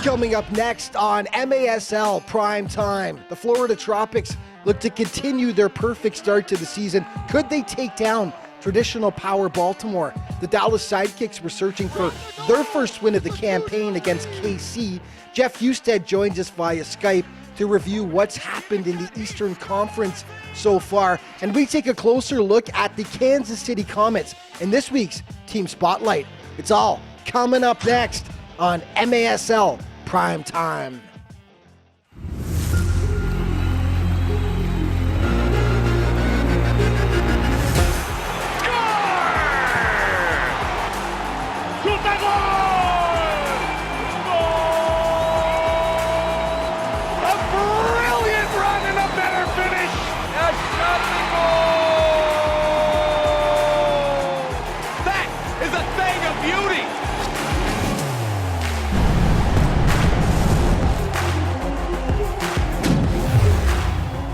Coming up next on MASL Prime Time, the Florida Tropics look to continue their perfect start to the season. Could they take down traditional power Baltimore? The Dallas Sidekicks were searching for their first win of the campaign against KC. Jeff Husted joins us via Skype to review what's happened in the Eastern Conference so far. And we take a closer look at the Kansas City Comets in this week's Team Spotlight. It's all coming up next on MASL Prime Time.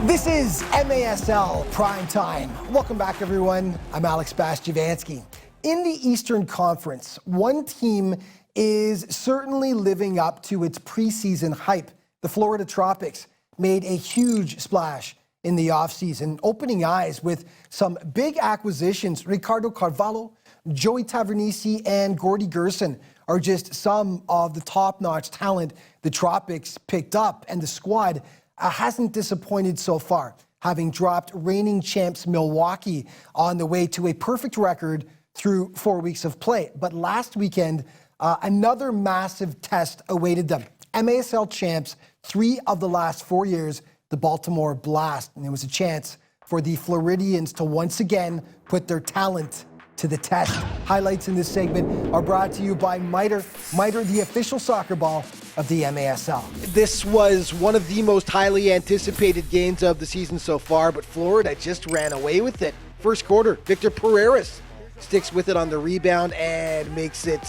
This is MASL Prime Time. Welcome back, everyone. I'm Alex Bastiavansky. In the Eastern Conference, one team is certainly living up to its preseason hype. The Florida Tropics made a huge splash in the offseason, opening eyes with some big acquisitions. Ricardo Carvalho, Joey Tavernisi, and Gordy Gerson are just some of the top-notch talent the Tropics picked up, and the squad hasn't disappointed so far, having dropped reigning champs Milwaukee on the way to a perfect record through 4 weeks of play. But last weekend, another massive test awaited them. MASL champs 3 of the last 4 years, the Baltimore Blast. And there was a chance for the Floridians to once again put their talent to the test. Highlights in this segment are brought to you by Mitre. Mitre, the official soccer ball of the MASL. This was one of the most highly anticipated games of the season so far, but Florida just ran away with it. First quarter, Victor Pereiras sticks with it on the rebound and makes it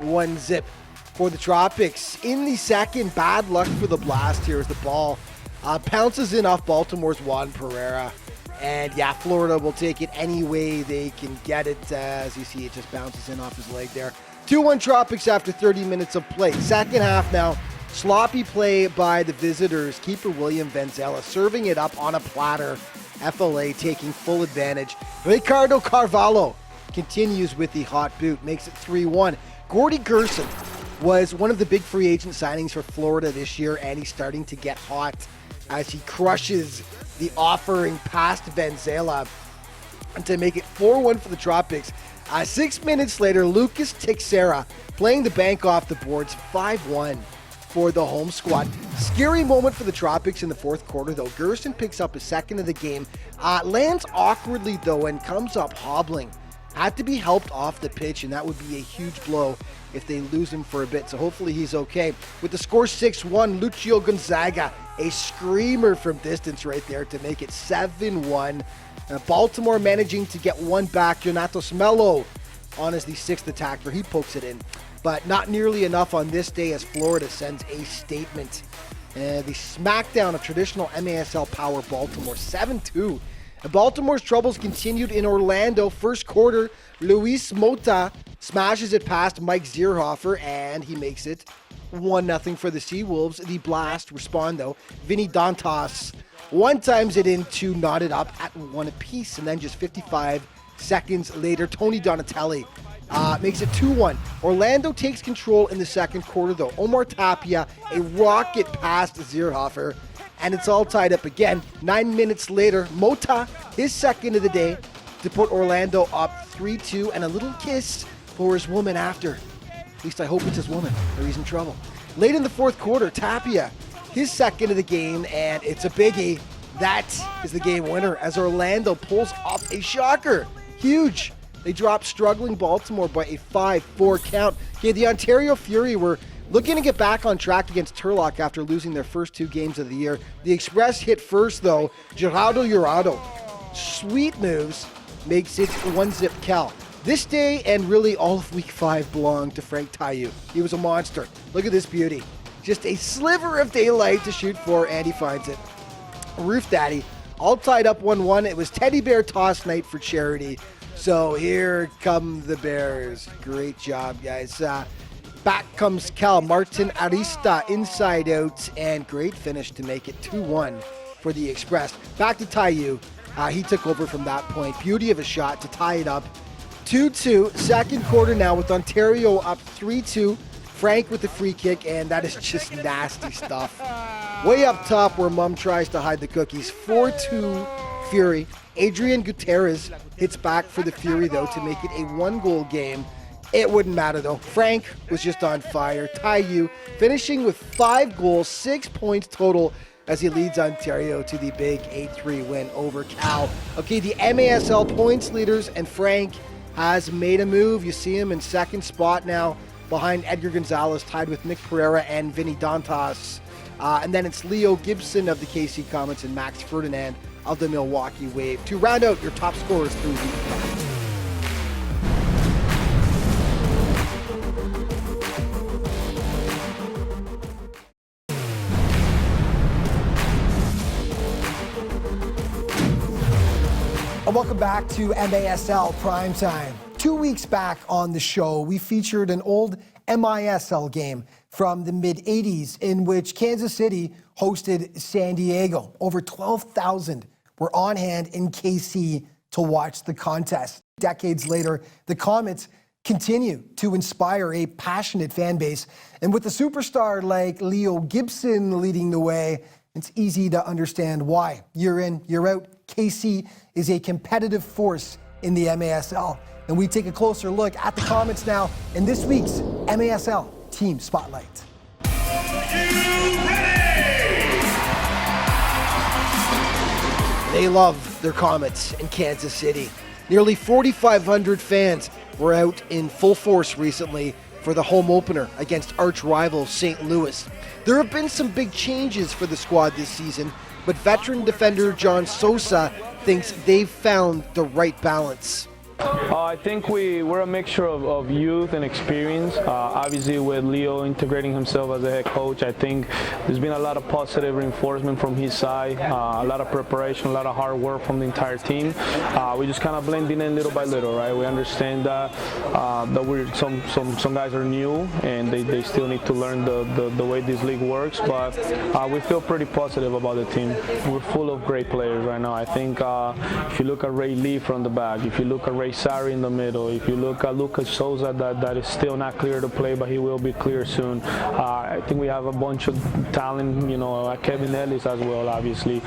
1-0 for the Tropics. In the second, bad luck for the Blast here as the ball pounces in off Baltimore's Juan Pereira. And yeah, Florida will take it any way they can get it. As you see, it just bounces in off his leg there. 2-1 Tropics after 30 minutes of play. Second half now, sloppy play by the visitors. Keeper William Venzela serving it up on a platter. FLA taking full advantage. Ricardo Carvalho continues with the hot boot, makes it 3-1. Gordy Gerson was one of the big free agent signings for Florida this year, and he's starting to get hot as he crushes the offering past Venzela to make it 4-1 for the Tropics. 6 minutes later, Lucas Teixeira playing the bank off the boards, 5-1 for the home squad. Scary moment for the Tropics in the fourth quarter, though. Gerson picks up his second of the game, lands awkwardly, though, and comes up hobbling. Had to be helped off the pitch, and that would be a huge blow if they lose him for a bit, so hopefully he's okay. With the score 6-1, Lucio Gonzaga, a screamer from distance right there to make it 7-1. Baltimore managing to get one back. Jonatos Melo on as the sixth attacker. He pokes it in, but not nearly enough on this day as Florida sends a statement. The smackdown of traditional MASL power Baltimore, 7-2. Baltimore's troubles continued in Orlando. First quarter, Luis Mota smashes it past Mike Zierhofer, and he makes it 1-0 for the Seawolves. The Blast respond, though. Vinny Dantas one-times it in to knot it up at 1 apiece, and then just 55 seconds later, Tony Donatelli makes it 2-1. Orlando takes control in the second quarter, though. Omar Tapia, a rocket past Zierhofer, and it's all tied up again. 9 minutes later, Mota, his second of the day, to put Orlando up 3-2, and a little kiss for his woman after. At least I hope it's his woman, or he's in trouble. Late in the fourth quarter, Tapia, his second of the game, and it's a biggie. That is the game winner as Orlando pulls off a shocker. Huge. They drop struggling Baltimore by a 5-4 count. Okay, the Ontario Fury were looking to get back on track against Turlock after losing their first 2 games of the year. The Express hit first, though. Gerardo Jurado, sweet moves, makes it 1-0 Cal. This day and really all of week 5 belonged to Frank Tayu. He was a monster. Look at this beauty. Just a sliver of daylight to shoot for, and he finds it. Roof Daddy, all tied up 1-1. It was Teddy Bear toss night for charity. So here come the Bears. Great job, guys. Back comes Cal Martin Arista inside out, and great finish to make it 2-1 for the Express. Back to Taiyu. He took over from that point. Beauty of a shot to tie it up. 2-2, second quarter now with Ontario up 3-2. Frank with the free kick, and that is just nasty stuff. Way up top where Mum tries to hide the cookies. 4-2 Fury. Adrian Gutierrez hits back for the Fury, though, to make it a one-goal game. It wouldn't matter, though. Frank was just on fire. Taiyu finishing with 5 goals, 6 points total as he leads Ontario to the big 8-3 win over Cal. Okay, the MASL points leaders, and Frank has made a move. You see him in second spot now behind Edgar Gonzalez, tied with Nick Pereira and Vinny Dantas. And then it's Leo Gibson of the KC Comets and Max Ferdinand of the Milwaukee Wave to round out your top scorers through week 5. Welcome back to MASL Primetime. 2 weeks back on the show, we featured an old MISL game from the mid-'80s in which Kansas City hosted San Diego. Over 12,000 were on hand in KC to watch the contest. Decades later, the Comets continue to inspire a passionate fan base. And with a superstar like Leo Gibson leading the way, it's easy to understand why. Year in, year out, KC is a competitive force in the MASL. And we take a closer look at the Comets now in this week's MASL Team Spotlight. They love their Comets in Kansas City. Nearly 4,500 fans were out in full force recently for the home opener against arch rival St. Louis. There have been some big changes for the squad this season, but veteran defender John Sosa thinks they've found the right balance. I think we're a mixture of youth and experience. Obviously, with Leo integrating himself as a head coach, I think there's been a lot of positive reinforcement from his side, a lot of preparation, a lot of hard work from the entire team. We just kind of blending in little by little, right? We understand that we're some guys are new and they still need to learn the way this league works, but we feel pretty positive about the team. We're full of great players right now. I think if you look at Ray Lee from the back, if you look at Ray Sari in the middle, if you look at Lucas Souza, that is still not clear to play, but he will be clear soon. I think we have a bunch of talent, Kevin Ellis as well, obviously.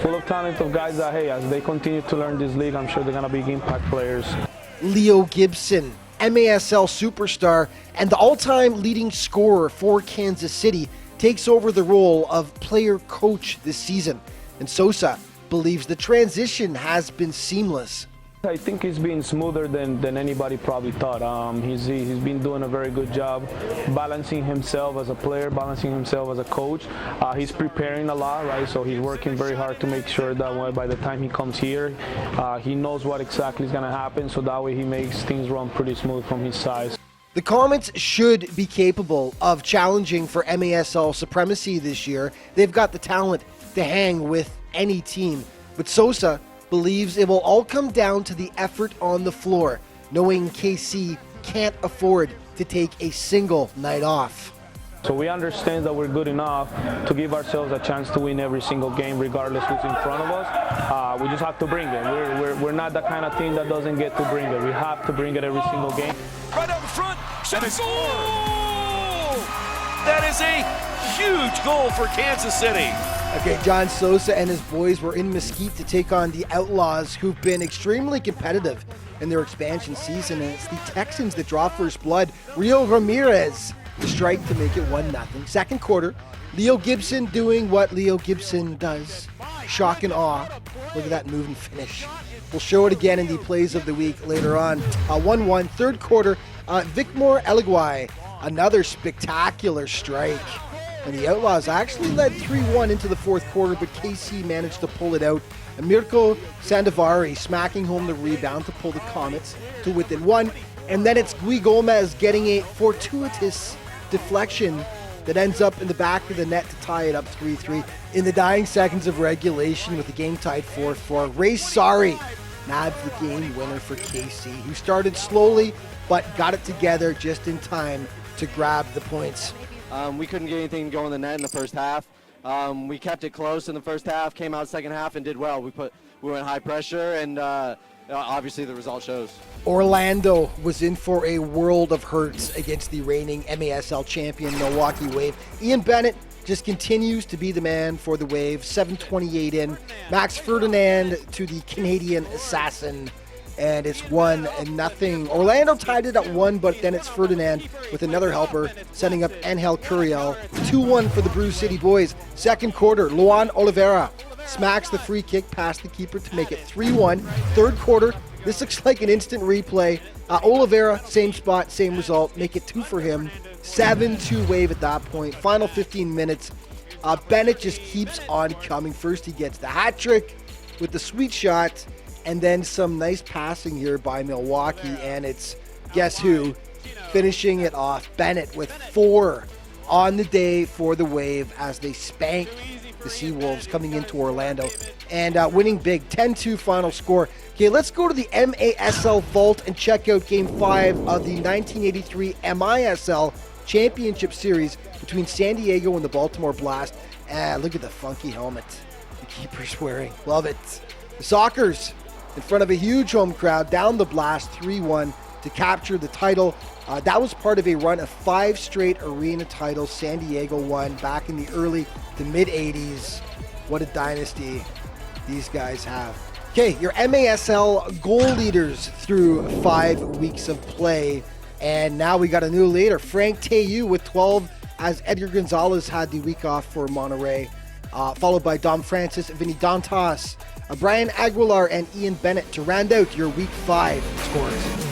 Full of talent of guys that, hey, as they continue to learn this league, I'm sure they're going to be impact players. Leo Gibson, MASL superstar and the all-time leading scorer for Kansas City, takes over the role of player coach this season. And Sosa believes the transition has been seamless. I think he's been smoother than anybody probably thought. He's been doing a very good job balancing himself as a player, balancing himself as a coach. He's preparing a lot, right? So he's working very hard to make sure that by the time he comes here, he knows what exactly is going to happen, so that way he makes things run pretty smooth from his side. The Comets should be capable of challenging for MASL supremacy this year. They've got the talent to hang with any team, but Sosa believes it will all come down to the effort on the floor, knowing KC can't afford to take a single night off. So we understand that we're good enough to give ourselves a chance to win every single game, regardless who's in front of us. We just have to bring it. We're not the kind of team that doesn't get to bring it. We have to bring it every single game. Right out in front, shot a goal! That is a huge goal for Kansas City. Okay, John Sosa and his boys were in Mesquite to take on the Outlaws, who've been extremely competitive in their expansion season, and it's the Texans that draw first blood. Rio Ramirez, the strike to make it 1-0. Second quarter, Leo Gibson doing what Leo Gibson does. Shock and awe. Look at that move and finish. We'll show it again in the plays of the week later on. 1-1, third quarter, Vicmore Eligwai, another spectacular strike. And the Outlaws actually led 3-1 into the fourth quarter, but KC managed to pull it out. And Mirko Sandovari smacking home the rebound to pull the Comets to within one. And then it's Guy Gomez getting a fortuitous deflection that ends up in the back of the net to tie it up 3-3. In the dying seconds of regulation with the game tied 4-4, Ray Sari nabs the game winner for KC, who started slowly but got it together just in time to grab the points? We couldn't get anything going in the net in the first half. We kept it close in the first half, came out second half and did well. We went high pressure, and obviously the result shows. Orlando was in for a world of hurts against the reigning MASL champion Milwaukee Wave. Ian Bennett just continues to be the man for the Wave. 7:28 in. Max Ferdinand to the Canadian assassin. And it's 1-0. Orlando tied it at 1, but then it's Ferdinand with another helper, setting up Angel Curiel. 2-1 for the Brew City boys. Second quarter, Luan Oliveira smacks the free kick past the keeper to make it 3-1. Third quarter, this looks like an instant replay. Oliveira, same spot, same result. Make it 2 for him. 7-2 Wave at that point. Final 15 minutes. Bennett just keeps on coming. First, he gets the hat trick with the sweet shot, and then some nice passing here by Milwaukee, and it's, guess who, finishing it off. Bennett with 4 on the day for the Wave as they spank the Seawolves coming into Orlando and winning big. 10-2 final score. Okay, let's go to the MASL Vault and check out Game 5 of the 1983 MISL Championship Series between San Diego and the Baltimore Blast. Look at the funky helmet the keeper's wearing. Love it. The Sockers in front of a huge home crowd, down the Blast 3-1 to capture the title. That was part of a run of 5 straight arena titles San Diego won back in the early to mid-80s. What a dynasty these guys have. Okay, your MASL goal leaders through 5 weeks of play. And now we got a new leader, Frank Teyu with 12, as Edgar Gonzalez had the week off for Monterey. Followed by Dom Francis, Vinny Dantas, Brian Aguilar, and Ian Bennett to round out your Week 5 scores.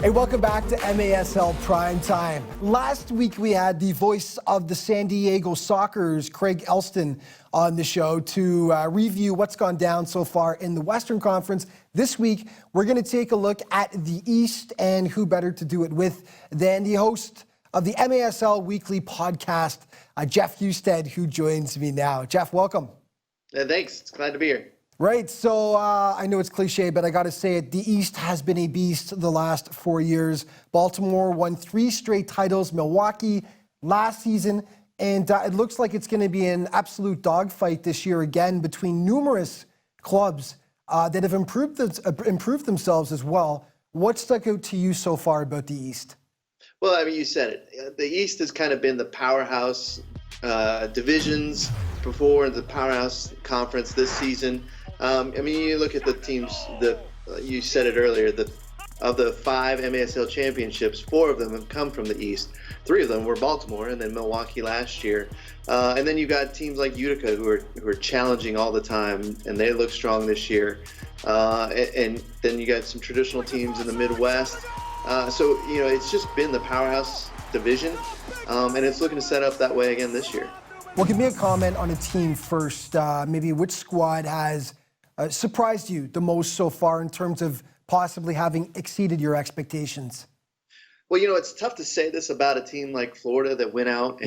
Hey, welcome back to MASL Prime Time. Last week we had the voice of the San Diego Sockers, Craig Elston, on the show to review what's gone down so far in the Western Conference. This week we're going to take a look at the East, and who better to do it with than the host of the MASL Weekly Podcast, Jeff Husted, who joins me now. Jeff, welcome. Thanks. It's glad to be here. Right, so I know it's cliche, but I got to say it. The East has been a beast the last 4 years. Baltimore won 3 straight titles, Milwaukee last season, and it looks like it's going to be an absolute dogfight this year again between numerous clubs that have improved themselves as well. What stuck out to you so far about the East? Well, I mean, you said it. The East has kind of been the powerhouse divisions before the powerhouse conference this season. I mean, you look at the teams you said it earlier, of the 5 MASL championships, 4 of them have come from the East. 3 of them were Baltimore and then Milwaukee last year. And then you got teams like Utica who are challenging all the time, and they look strong this year. And then you got some traditional teams in the Midwest. So, you know, it's just been the powerhouse division, and it's looking to set up that way again this year. Well, give me a comment on a team first. Maybe which squad has surprised you the most so far in terms of possibly having exceeded your expectations? Well, you know, it's tough to say this about a team like Florida that went out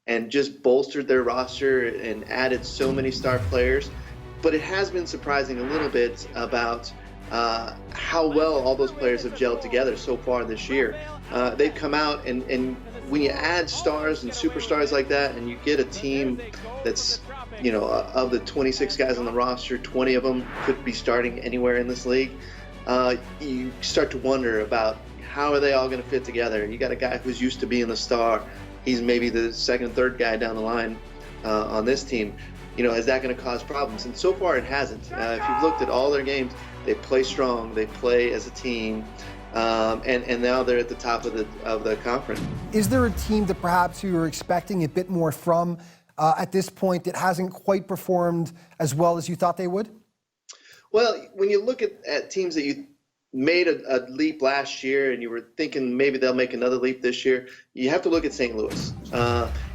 and just bolstered their roster and added so many star players. But it has been surprising a little bit about how well all those players have gelled together so far this year. They've come out, and when you add stars and superstars like that, and you get a team that's, you know, of the 26 guys on the roster, 20 of them could be starting anywhere in this league, you start to wonder about how are they all going to fit together. You got a guy who's used to being the star. He's maybe the second, third guy down the line on this team. You know, is that going to cause problems? And so far it hasn't. If you've looked at all their games, they play strong, they play as a team, and now they're at the top of the conference. Is there a team that perhaps you were expecting a bit more from at this point that hasn't quite performed as well as you thought they would? Well, when you look at teams that you made a leap last year and you were thinking maybe they'll make another leap this year, you have to look at St. Louis.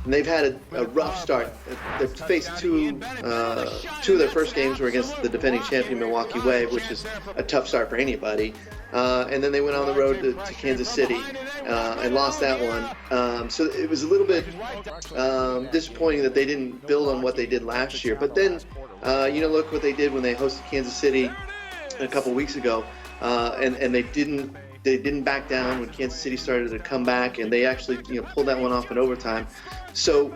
and they've had a rough start. They've faced two of their first games were against the defending champion Milwaukee Wave, which is a tough start for anybody. And then they went on the road to Kansas City and lost that one. So it was a little bit disappointing that they didn't build on what they did last year. But then, look what they did when they hosted Kansas City a couple weeks ago, and they didn't back down when Kansas City started to come back, and they actually pulled that one off in overtime. So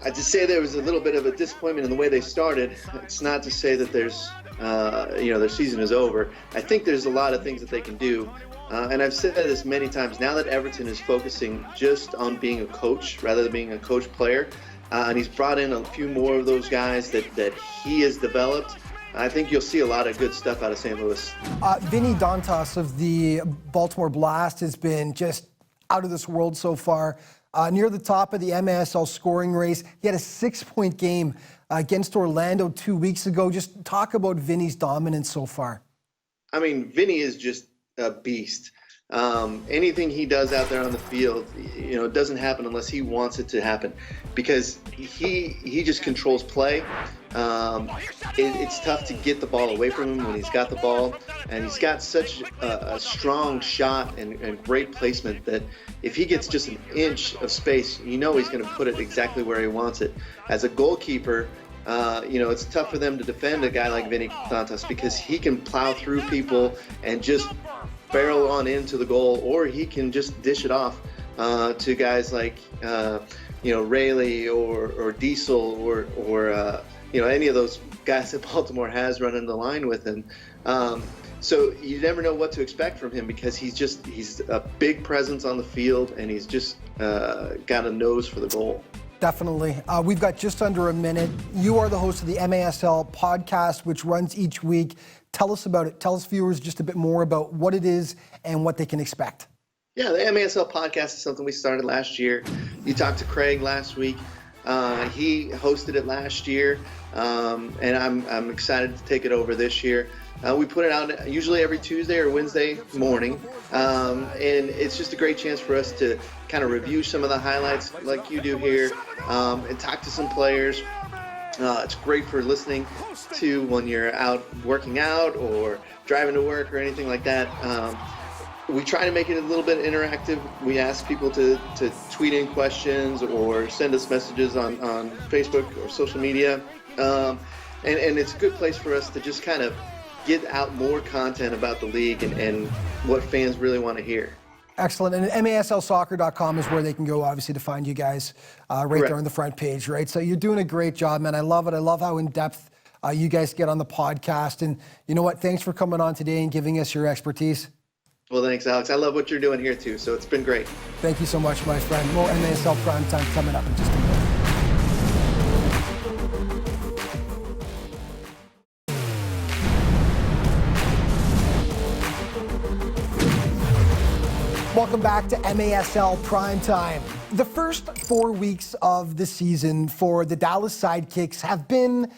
I just say there was a little bit of a disappointment in the way they started. It's not to say that there's their season is over. I think there's a lot of things that they can do. And I've said this many times, now that Everton is focusing just on being a coach rather than being a coach player, and he's brought in a few more of those guys that he has developed, I think you'll see a lot of good stuff out of St. Louis. Vinny Dantas of the Baltimore Blast has been just out of this world so far. Near the top of the MASL scoring race. He had a 6-point game against Orlando 2 weeks ago. Just talk about Vinny's dominance so far. I mean, Vinny is just a beast. Anything he does out there on the field, it doesn't happen unless he wants it to happen, because he just controls play. It's tough to get the ball away from him when he's got the ball, and he's got such a strong shot and great placement that if he gets just an inch of space, he's going to put it exactly where he wants it. As a goalkeeper, it's tough for them to defend a guy like Vinny Dantas because he can plow through people and just barrel on into the goal, or he can just dish it off to guys like Rayleigh or Diesel or any of those guys that Baltimore has running the line with him. So you never know what to expect from him because he's a big presence on the field, and he's just got a nose for the goal. Definitely. We've got just under a minute. You are the host of the MASL podcast, which runs each week. Tell us about it. Tell us viewers just a bit more about what it is and what they can expect. Yeah, the MASL podcast is something we started last year. You talked to Craig last week. He hosted it last year, and I'm excited to take it over this year. We put it out usually every Tuesday or Wednesday morning, and it's just a great chance for us to kind of review some of the highlights like you do here, and talk to some players. It's great for listening to when you're out working out or driving to work or anything like that. We try to make it a little bit interactive. We ask people to tweet in questions or send us messages on Facebook or social media. And it's a good place for us to just kind of get out more content about the league and what fans really want to hear. Excellent. And MASLsoccer.com is where they can go, obviously, to find you guys right there on the front page, right? So you're doing a great job, man. I love it. I love how in-depth you guys get on the podcast. And you know what? Thanks for coming on today and giving us your expertise. Well, thanks, Alex. I love what you're doing here, too. So it's been great. Thank you so much, my friend. More MASL Prime Time coming up in just a minute. Welcome back to MASL Primetime. The first 4 weeks of the season for the Dallas Sidekicks have been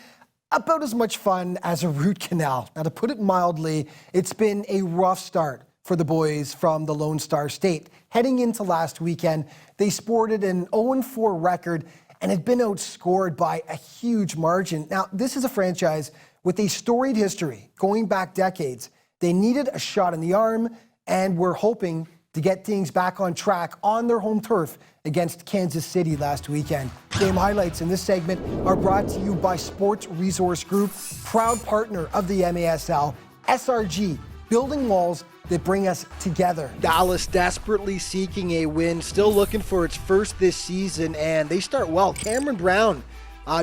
about as much fun as a root canal. Now, to put it mildly, it's been a rough start for the boys from the Lone Star State. Heading into last weekend, they sported an 0-4 record and had been outscored by a huge margin. Now, this is a franchise with a storied history going back decades. They needed a shot in the arm and were hoping to get things back on track on their home turf against Kansas City last weekend. Game highlights in this segment are brought to you by Sports Resource Group, proud partner of the MASL, SRG, building walls that bring us together. Dallas desperately seeking a win, still looking for its first this season, and they start well. Cameron Brown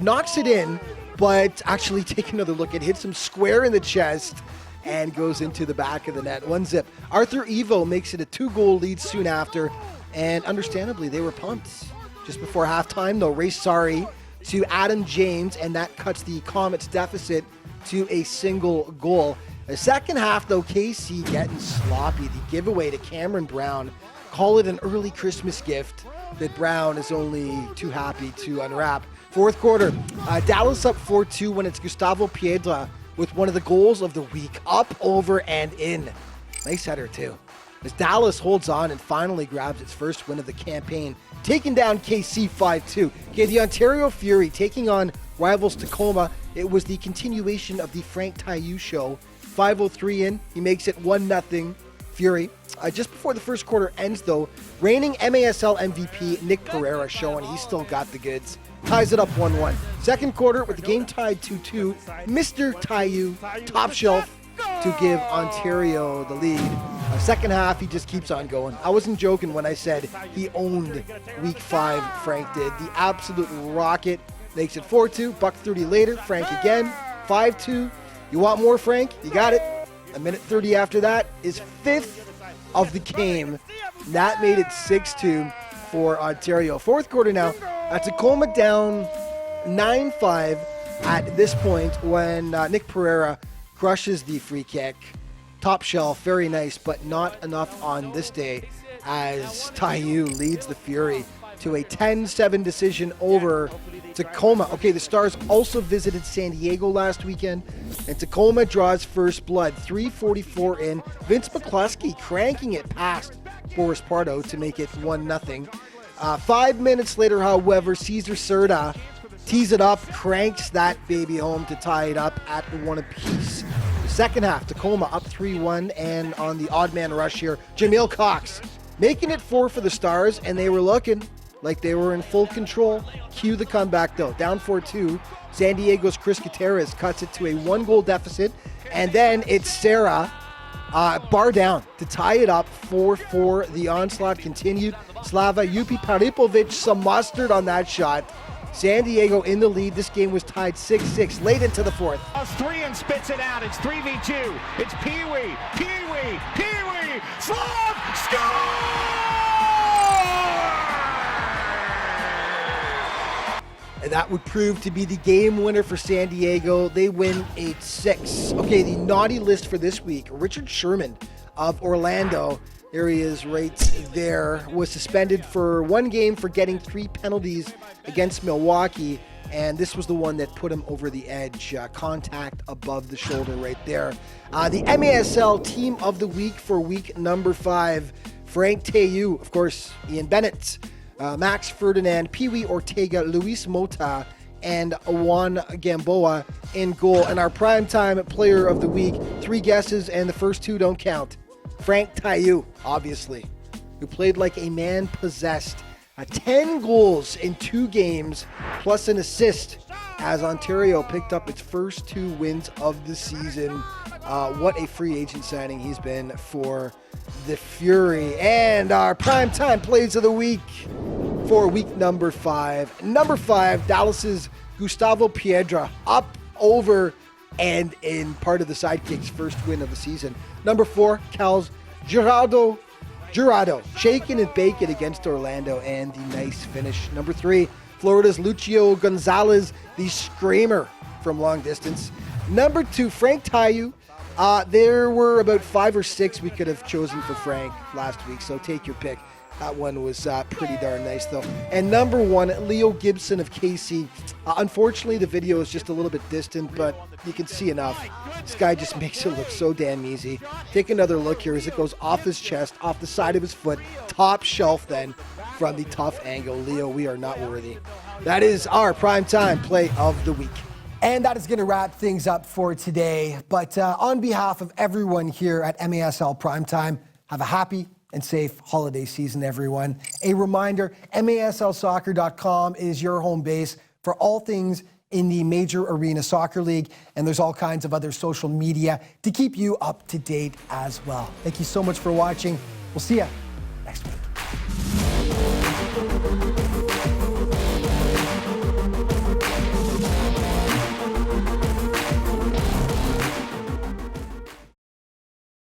knocks it in, but actually take another look. It hits him square in the chest and goes into the back of the net. 1-0. Arthur Evo makes it a 2-goal lead soon after, and understandably, they were pumped. Just before halftime, though, Ray Sari to Adam James, and that cuts the Comets deficit to a single goal. The second half, though, KC getting sloppy. The giveaway to Cameron Brown. Call it an early Christmas gift that Brown is only too happy to unwrap. Fourth quarter, Dallas up 4-2 when it's Gustavo Piedra with one of the goals of the week, up, over, and in. Nice header, too. as Dallas holds on and finally grabs its first win of the campaign, taking down KC 5-2. Okay, the Ontario Fury taking on rivals Tacoma. It was the continuation of the Frank Taiu show. 5:03 in, he makes it 1-0 Fury. Just before the first quarter ends, though, reigning MASL MVP Nick Pereira showing he's still got the goods. Ties it up 1-1. Second quarter, with the game tied 2-2, Mr. Taiu, top shelf, to give Ontario the lead. Second half, he just keeps on going. I wasn't joking when I said he owned Week 5, Frank did. The absolute rocket makes it 4-2. $1.30 later, Frank again, 5-2. You want more, Frank? You got it. A minute 30 after that is fifth of the game. That made it 6-2 for Ontario. Fourth quarter now, Tacoma down 9-5 at this point when Nick Pereira crushes the free kick. Top shelf, very nice, but not enough on this day as Taiu leads the Fury to a 10-7 decision over Tacoma. Okay, the Stars also visited San Diego last weekend, and Tacoma draws first blood. 3:44 in. Vince McCluskey cranking it past Boris Pardo to make it 1-0. 5 minutes later, however, Cesar Cerda tees it up, cranks that baby home to tie it up at 1 apiece. The second half, Tacoma up 3-1, and on the odd man rush here, Jamil Cox making it 4 for the Stars, and they were looking like they were in full control. Cue the comeback, though. Down 4-2. San Diego's Chris Gutierrez cuts it to a 1-goal deficit, and then it's Sarah bar down to tie it up 4-4. The onslaught continued. Slava Jupi Paripovic, some mustard on that shot. San Diego in the lead. This game was tied 6-6 late into the fourth. Three and spits it out. It's 3v2. It's Pee-wee. Pee-wee. Pee-wee. Slav. Score! And that would prove to be the game winner for San Diego. They win 8-6. Okay, the naughty list for this week. Richard Sherman of Orlando, there he is right there, was suspended for 1 game for getting 3 penalties against Milwaukee. And this was the one that put him over the edge. Contact above the shoulder right there. The MASL Team of the Week for week number 5. Frank Taiu, of course, Ian Bennett, Max Ferdinand, Pee-wee Ortega, Luis Mota, and Juan Gamboa in goal. And our primetime player of the week, 3 guesses, and the first 2 don't count. Frank Taiu, obviously, who played like a man possessed. 10 goals in 2 games, plus an assist, as Ontario picked up its first 2 wins of the season. What a free agent signing he's been for the Fury. And our primetime plays of the week for week number 5. Number 5, Dallas's Gustavo Piedra, up over and in part of the Sidekicks' first win of the season. Number 4, Cal's Jurado, shaking and baking against Orlando, and the nice finish. Number 3, Florida's Lucio Gonzalez, the screamer from long distance. Number 2, Frank Taiu. There were about 5 or 6 we could have chosen for Frank last week, so take your pick. That one was pretty darn nice, though. And number 1, Leo Gibson of KC. Unfortunately, the video is just a little bit distant, but you can see enough. This guy just makes it look so damn easy. Take another look here as it goes off his chest, off the side of his foot, top shelf then, from the tough angle. Leo, we are not worthy. That is our primetime play of the week. And that is going to wrap things up for today. But on behalf of everyone here at MASL Primetime, have a happy and safe holiday season, everyone. A reminder, MASLsoccer.com is your home base for all things in the Major Arena Soccer League, and there's all kinds of other social media to keep you up to date as well. Thank you so much for watching. We'll see ya